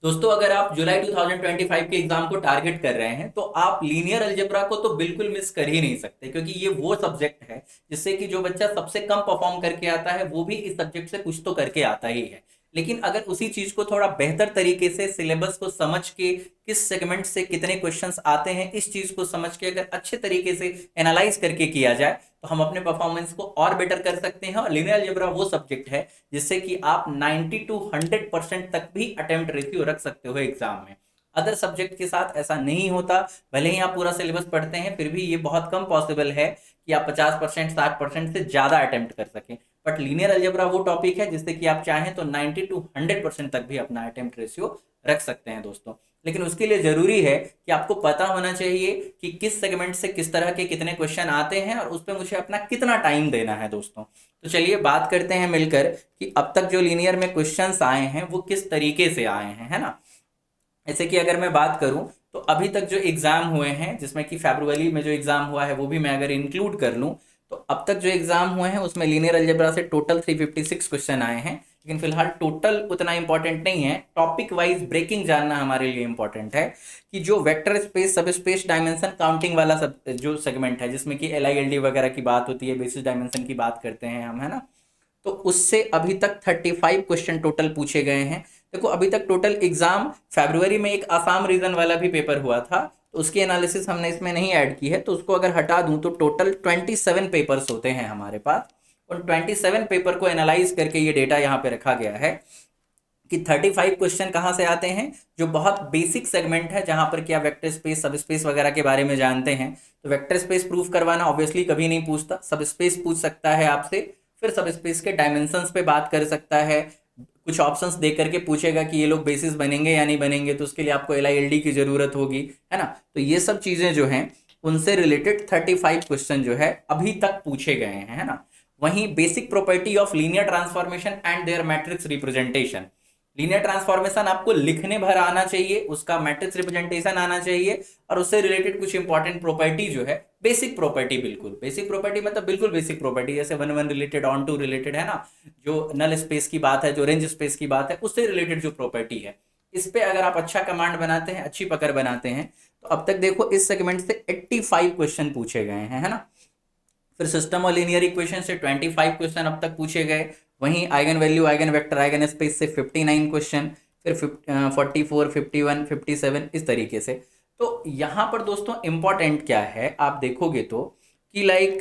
दोस्तों अगर आप जुलाई 2025 के एग्जाम को टारगेट कर रहे हैं तो आप लीनियर अलजेब्रा को तो बिल्कुल मिस कर ही नहीं सकते, क्योंकि ये वो सब्जेक्ट है जिससे कि जो बच्चा सबसे कम परफॉर्म करके आता है वो भी इस सब्जेक्ट से कुछ तो करके आता ही है। लेकिन अगर उसी चीज को थोड़ा बेहतर तरीके से सिलेबस को समझ के, किस सेगमेंट से कितने क्वेश्चंस आते हैं, इस चीज को समझ के अगर अच्छे तरीके से एनालाइज करके किया जाए तो हम अपने परफॉर्मेंस को और बेटर कर सकते हैं। और लीनियर अलजेब्रा वो सब्जेक्ट है जिससे कि आप 90 टू 100% तक भी अटेम्प्ट रेशियो रख सकते हो एग्जाम में। अदर सब्जेक्ट के साथ ऐसा नहीं होता। भले ही आप पूरा सिलेबस पढ़ते हैं फिर भी ये बहुत कम पॉसिबल है कि आप 50% 60% से ज्यादा अटेम्प्ट कर सकें। बट लीनियर अलजेब्रा वो टॉपिक है जिससे कि आप चाहें तो 90 टू 100% तक भी अपना अटेम्प्ट रेशियो रख सकते हैं दोस्तों। लेकिन उसके लिए जरूरी है कि आपको पता होना चाहिए कि किस सेगमेंट से किस तरह के कितने क्वेश्चन आते हैं और उस पर मुझे अपना कितना टाइम देना है दोस्तों। तो चलिए बात करते हैं मिलकर कि अब तक जो लीनियर में क्वेश्चंस आए हैं वो किस तरीके से आए हैं, है ना। जैसे कि अगर मैं बात करूं तो अभी तक जो एग्जाम हुए हैं, जिसमें कि फरवरी में जो एग्जाम हुआ है वो भी मैं अगर इंक्लूड कर लूं, तो अब तक जो एग्जाम हुए हैं उसमें लीनियर अलजेब्रा से टोटल 356 क्वेश्चन आए हैं। लेकिन फिलहाल टोटल उतना इंपॉर्टेंट नहीं है, टॉपिक वाइज ब्रेकिंग जानना हमारे लिए इंपॉर्टेंट है कि जो वेक्टर स्पेस सब स्पेस डायमेंशन काउंटिंग वाला सब जो सेगमेंट है, जिसमें कि LILD वगैरह की बात होती है, बेसिस डायमेंशन की बात करते हैं हम, है ना। तो उससे अभी तक 35 क्वेश्चन टोटल पूछे गए हैं। देखो अभी तक टोटल एग्जाम, फरवरी में एक आसाम रीजन वाला भी पेपर हुआ था तो उसकी एनालिसिस हमने इसमें नहीं ऐड की है, तो उसको अगर हटा दूं तो टोटल 27 पेपर्स होते हैं हमारे पास। उन 27 पेपर को एनालाइज करके ये डेटा यहाँ पे रखा गया है कि 35 क्वेश्चन कहाँ से आते हैं। जो बहुत बेसिक सेगमेंट है जहां पर क्या वेक्टर स्पेस सब स्पेस वगैरह के बारे में जानते हैं, तो वेक्टर स्पेस प्रूफ करवाना ऑब्वियसली कभी नहीं पूछता, सब स्पेस पूछ सकता है आपसे। फिर सब स्पेस के डायमेंशंस पे बात कर सकता है, कुछ ऑप्शंस दे करके पूछेगा कि ये लोग बेसिस बनेंगे या नहीं बनेंगे, तो उसके लिए आपको LILD की जरूरत होगी, है ना। तो ये सब चीजें जो हैं उनसे रिलेटेड 35 क्वेश्चन जो है अभी तक पूछे गए हैं, है ना। वहीं basic property of linear transformation and their matrix representation, linear transformation आपको लिखने भर आना चाहिए, उसका मैट्रिक्स रिप्रेजेंटेशन आना चाहिए, और उससे रिलेटेड कुछ इंपॉर्टेंट प्रॉपर्टी जो है, बेसिक प्रॉपर्टी, बिल्कुल बेसिक प्रॉपर्टी मतलब बिल्कुल बेसिक प्रॉपर्टी, जैसे one one related, onto related, है ना। जो नल स्पेस की बात है, जो रेंज स्पेस की बात है, उससे रिलेटेड जो प्रॉपर्टी है, इस पे अगर आप अच्छा कमांड बनाते हैं, अच्छी पकड़ बनाते हैं, तो अब तक देखो इस सेगमेंट से 85 क्वेश्चन पूछे गए हैं, है ना। फिर सिस्टम और लीनियर इक्वेशन से 25 क्वेश्चन अब तक पूछे गए। वहीं eigen value, eigen vector, eigen space से 59 क्वेश्चन, फिर 44, 51, 57, इस तरीके से। तो यहाँ पर दोस्तों इंपॉर्टेंट क्या है आप देखोगे तो कि लाइक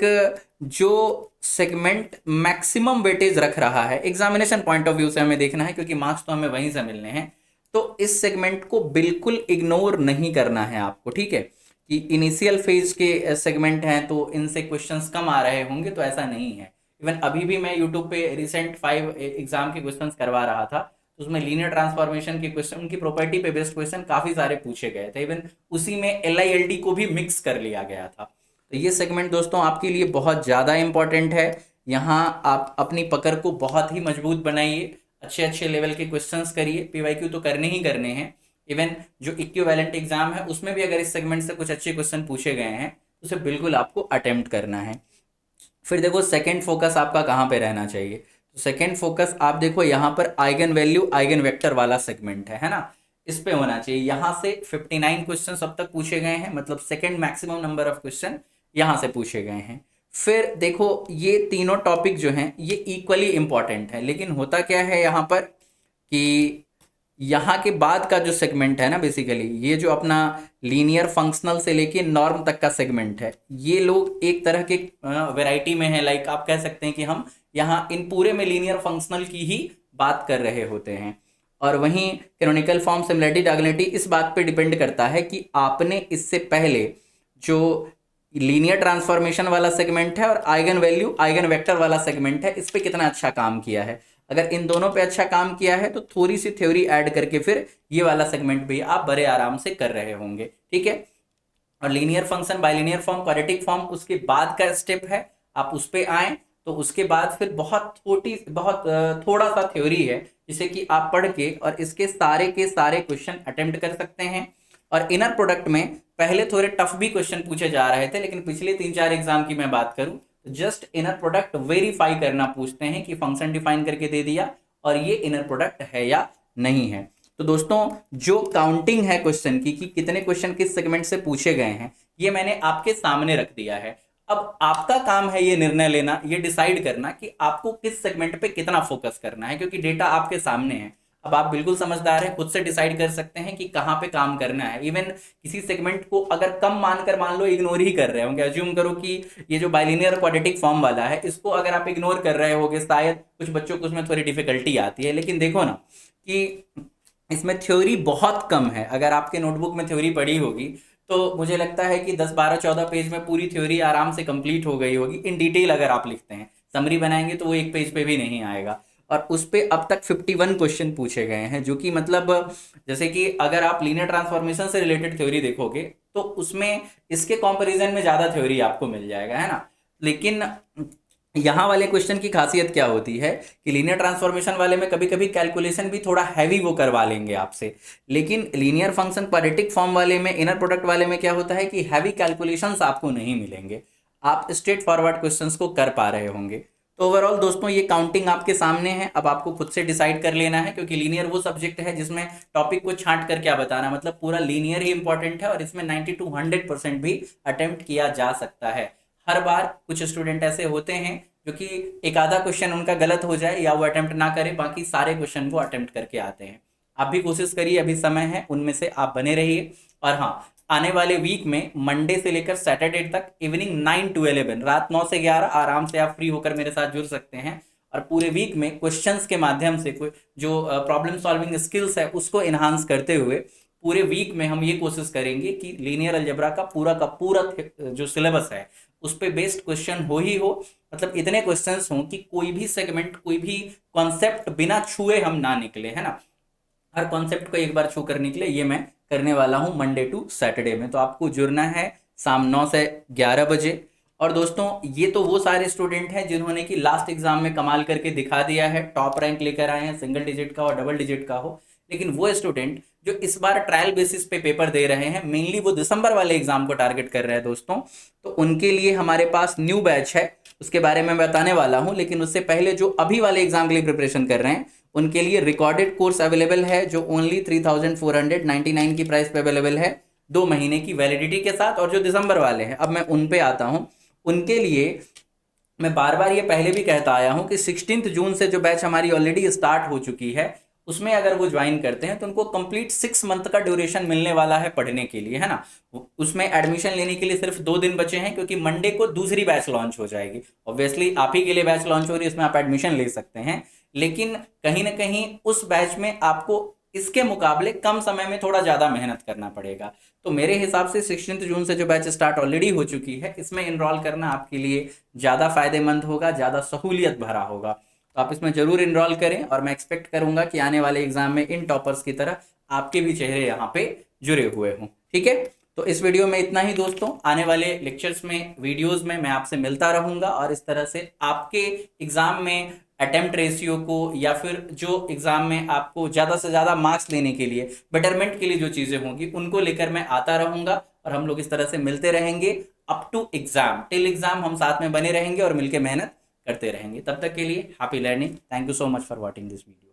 जो सेगमेंट मैक्सिमम वेटेज रख रहा है, एग्जामिनेशन पॉइंट ऑफ व्यू से हमें देखना है क्योंकि मार्क्स तो हमें वहीं से मिलने हैं, तो इस सेगमेंट को बिल्कुल इग्नोर नहीं करना है आपको, ठीक है। कि इनिशियल फेज के सेगमेंट हैं तो इनसे क्वेश्चंस कम आ रहे होंगे, तो ऐसा नहीं है। इवन अभी भी मैं यूट्यूब पे रिसेंट 5 एग्जाम के क्वेश्चंस करवा रहा था, तो उसमें लीनियर ट्रांसफॉर्मेशन के क्वेश्चन, उनकी प्रॉपर्टी पे बेस्ड क्वेश्चन काफी सारे पूछे गए थे। इवन उसी में LILD को भी मिक्स कर लिया गया था। तो ये सेगमेंट दोस्तों आपके लिए बहुत ज़्यादा इंपॉर्टेंट है। यहाँ आप अपनी पकड़ को बहुत ही मजबूत बनाइए, अच्छे अच्छे लेवल के क्वेश्चंस करिए, PYQ तो करने ही करने हैं। इवन जो इक्विवेलेंट एग्जाम है उसमें भी अगर इस सेगमेंट से कुछ अच्छे क्वेश्चन पूछे गए हैं तो उसे बिल्कुल आपको अटेम्प्ट करना है। फिर देखो सेकंड फोकस आपका कहाँ पे रहना चाहिए, तो सेकंड फोकस आप देखो यहाँ पर आइगन वैल्यू, आइगन वेक्टर वाला सेगमेंट है ना, इस पे होना चाहिए। यहाँ से 59 क्वेश्चन अब तक पूछे गए हैं, मतलब second maximum number of question यहाँ से पूछे गए हैं। फिर देखो ये तीनों टॉपिक जो हैं ये इक्वली इंपॉर्टेंट है, लेकिन होता क्या है यहाँ पर कि यहाँ के बाद का जो सेगमेंट है ना, बेसिकली ये जो अपना लीनियर फंक्शनल से लेके नॉर्म तक का सेगमेंट है, ये लोग एक तरह के वैरायटी में है। लाइक आप कह सकते हैं कि हम यहाँ इन पूरे में लीनियर फंक्शनल की ही बात कर रहे होते हैं। और वहीं कैनोनिकल फॉर्म, सिमिलैरिटी, डायगोनलिटी इस बात पे डिपेंड करता है कि आपने इससे पहले जो लीनियर ट्रांसफॉर्मेशन वाला सेगमेंट है और आइगन वैल्यू, आइगन वेक्टर वाला सेगमेंट है, इस पे कितना अच्छा काम किया है। अगर इन दोनों पे अच्छा काम किया है तो थोड़ी सी थ्योरी ऐड करके फिर ये वाला सेगमेंट भी आप बड़े आराम से कर रहे होंगे, ठीक है। और linear function, bilinear form, quadratic form उसके बाद का स्टेप है, आप उस पे आए तो उसके बाद फिर बहुत थोड़ा सा थ्योरी है जिसे कि आप पढ़ के और इसके सारे के सारे क्वेश्चन अटेम्प्ट कर सकते हैं। और इनर प्रोडक्ट में पहले थोड़े टफ भी क्वेश्चन पूछे जा रहे थे, लेकिन पिछले 3-4 एग्जाम की मैं बात करूं तो जस्ट इनर प्रोडक्ट वेरीफाई करना पूछते हैं कि फंक्शन डिफाइन करके दे दिया और ये इनर प्रोडक्ट है या नहीं है। तो दोस्तों जो काउंटिंग है क्वेश्चन की कि कितने क्वेश्चन किस सेगमेंट से पूछे गए हैं, ये मैंने आपके सामने रख दिया है। अब आपका काम है ये निर्णय लेना, ये डिसाइड करना कि आपको किस सेगमेंट पे कितना फोकस करना है, क्योंकि डेटा आपके सामने है। अब आप बिल्कुल समझदार हैं, खुद से डिसाइड कर सकते हैं कि कहाँ पे काम करना है। इवन किसी सेगमेंट को अगर कम मानकर मान लो इग्नोर ही कर रहे होंगे, अज्यूम करो कि ये जो बाइलिनियर क्वाड्रेटिक फॉर्म वाला है इसको अगर आप इग्नोर कर रहे होगे, शायद कुछ बच्चों को उसमें थोड़ी डिफिकल्टी आती है। लेकिन देखो ना कि इसमें थ्योरी बहुत कम है। अगर आपके नोटबुक में थ्योरी पड़ी होगी तो मुझे लगता है कि 10 12 14 पेज में पूरी थ्योरी आराम से कंप्लीट हो गई होगी। इन डिटेल अगर आप लिखते हैं, समरी बनाएंगे तो वो एक पेज पे भी नहीं आएगा। और उस पे अब तक 51 क्वेश्चन पूछे गए हैं, जो कि मतलब जैसे कि अगर आप लीनियर ट्रांसफॉर्मेशन से रिलेटेड थ्योरी देखोगे तो उसमें इसके कंपैरिजन में ज़्यादा थ्योरी आपको मिल जाएगा, है ना। लेकिन यहाँ वाले क्वेश्चन की खासियत क्या होती है कि लीनियर ट्रांसफॉर्मेशन वाले में कभी कभी कैलकुलेशन भी थोड़ा हैवी वो करवा लेंगे आपसे, लेकिन लीनियर फंक्शन क्वाड्रेटिक फॉर्म वाले में, इनर प्रोडक्ट वाले में क्या होता है कि हैवी कैलकुलेशंस आपको नहीं मिलेंगे, आप स्ट्रेट फॉरवर्ड क्वेश्चंस को कर पा रहे होंगे। तो ओवरऑल दोस्तों ये काउंटिंग आपके सामने है, अब आपको खुद से डिसाइड कर लेना है, क्योंकि लीनियर वो सब्जेक्ट है जिसमें टॉपिक को छांट कर क्या बताना, मतलब पूरा लीनियर ही इंपॉर्टेंट है और इसमें 90 to 100% भी अटेम्प्ट किया जा सकता है। हर बार कुछ स्टूडेंट ऐसे होते हैं जो कि एक आधा क्वेश्चन उनका गलत हो जाए या वो अटेम्प्ट ना करे, बाकी सारे क्वेश्चन वो अटेम्प्ट करके आते हैं। आप भी कोशिश करिए, अभी समय है, उनमें से आप बने रहिए। और हाँ, आने वाले वीक में मंडे से लेकर सैटरडे तक इवनिंग 9 to 11 रात 9 से 11 आराम से आप फ्री होकर मेरे साथ जुड़ सकते हैं। और पूरे वीक में क्वेश्चंस के माध्यम से कोई जो प्रॉब्लम सॉल्विंग स्किल्स है उसको इन्हांस करते हुए पूरे वीक में हम ये कोशिश करेंगे कि लीनियर अलजेब्रा का पूरा जो सिलेबस है उस पे बेस्ड क्वेश्चन हो ही हो, मतलब इतने क्वेश्चंस हों कि कोई भी सेगमेंट, कोई भी कॉन्सेप्ट बिना छुए हम ना निकले, है ना। हर कॉन्सेप्ट को एक बार छू कर निकले, ये मैं करने वाला हूँ मंडे टू सैटरडे में। तो आपको जुड़ना है शाम 9 से 11 बजे। और दोस्तों ये तो वो सारे स्टूडेंट हैं जिन्होंने कि लास्ट एग्जाम में कमाल करके दिखा दिया है, टॉप रैंक लेकर आए हैं, सिंगल डिजिट का और डबल डिजिट का हो। लेकिन वो स्टूडेंट जो इस बार ट्रायल बेसिस पे पेपर दे रहे हैं, मेनली वो दिसंबर वाले एग्जाम को टारगेट कर रहे हैं दोस्तों, तो उनके लिए हमारे पास न्यू बैच है, उसके बारे में बताने वाला हूं। लेकिन उससे पहले जो अभी वाले एग्जाम के लिए प्रिपरेशन कर रहे हैं उनके लिए रिकॉर्डेड कोर्स अवेलेबल है, जो ओनली 3499 की प्राइस पे अवेलेबल है, 2 महीने की वैलिडिटी के साथ। और जो दिसंबर वाले हैं, अब मैं उन पे आता हूं, उनके लिए मैं बार बार ये पहले भी कहता आया हूं कि 16 जून से जो बैच हमारी ऑलरेडी स्टार्ट हो चुकी है, उसमें अगर वो ज्वाइन करते हैं तो उनको कंप्लीट 6 मंथ का ड्यूरेशन मिलने वाला है पढ़ने के लिए, है ना। उसमें एडमिशन लेने के लिए सिर्फ 2 दिन बचे हैं, क्योंकि मंडे को दूसरी बैच लॉन्च हो जाएगी। ऑब्वियसली आप ही के लिए बैच लॉन्च हो रही है, इसमें आप एडमिशन ले सकते हैं, लेकिन कहीं ना कहीं उस बैच में आपको इसके मुकाबले कम समय में थोड़ा ज़्यादा मेहनत करना पड़ेगा। तो मेरे हिसाब से 16 जून से जो बैच स्टार्ट ऑलरेडी हो चुकी है, इसमें इनरोल करना आपके लिए ज़्यादा फायदेमंद होगा, ज़्यादा सहूलियत भरा होगा। तो आप इसमें जरूर इनरोल करें, और मैं एक्सपेक्ट करूंगा कि आने वाले एग्जाम में इन टॉपर्स की तरह आपके भी चेहरे यहाँ पे जुड़े हुए हों। ठीक है, तो इस वीडियो में इतना ही दोस्तों। आने वाले लेक्चर्स में, वीडियोस में मैं आपसे मिलता रहूंगा, और इस तरह से आपके एग्जाम में अटेम्प्ट रेशियो को, या फिर जो एग्जाम में आपको ज़्यादा से ज़्यादा मार्क्स लेने के लिए, बेटरमेंट के लिए जो चीज़ें होंगी उनको लेकर मैं आता रहूंगा, और हम लोग इस तरह से मिलते रहेंगे up to exam, till exam हम साथ में बने रहेंगे और मिलकर मेहनत करते रहेंगे। तब तक के लिए happy learning. Thank you so much for watching this video.